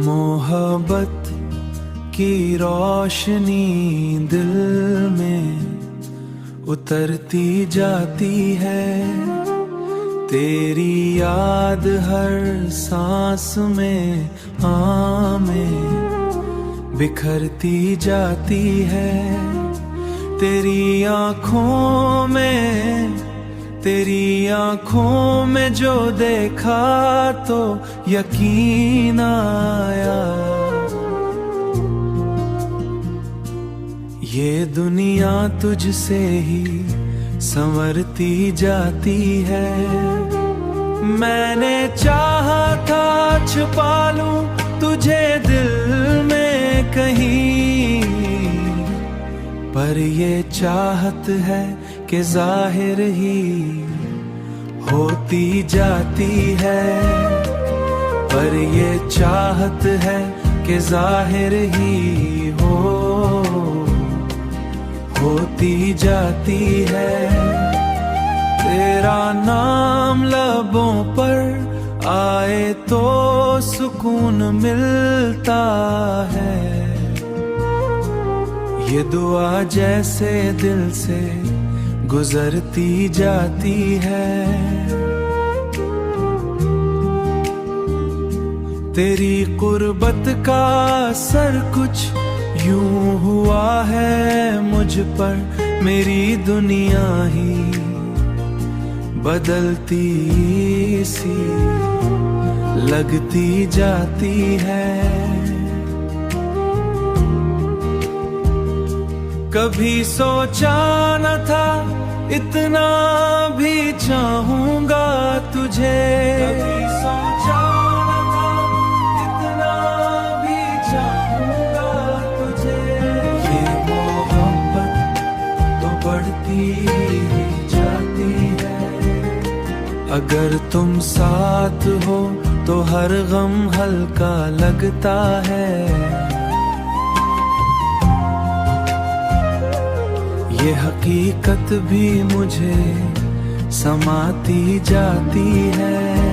मोहब्बत की रोशनी दिल में उतरती जाती है, तेरी याद हर सांस में बिखरती जाती है। तेरी आँखों में जो देखा तो यकीन आया, ये दुनिया तुझसे ही संवरती जाती है। मैंने चाहा था छुपा लूं तुझे दिल में कहीं, पर ये चाहत है कि जाहिर ही होती जाती है। पर ये चाहत है कि जाहिर ही होती जाती है। तेरा नाम लबों पर आए तो सुकून मिलता है, ये दुआ जैसे दिल से गुजरती जाती है। तेरी कुर्बत का असर कुछ यूं हुआ है मुझ पर, मेरी दुनिया ही बदलती सी लगती जाती है। कभी सोचा न था इतना भी चाहूंगा तुझे, कभी सोचा न था इतना भी चाहूंगा तुझे। ये मोहब्बत तो बढ़ती जाती है, अगर तुम साथ हो तो हर गम हल्का लगता है। ये हकीकत भी मुझे समाती जाती है।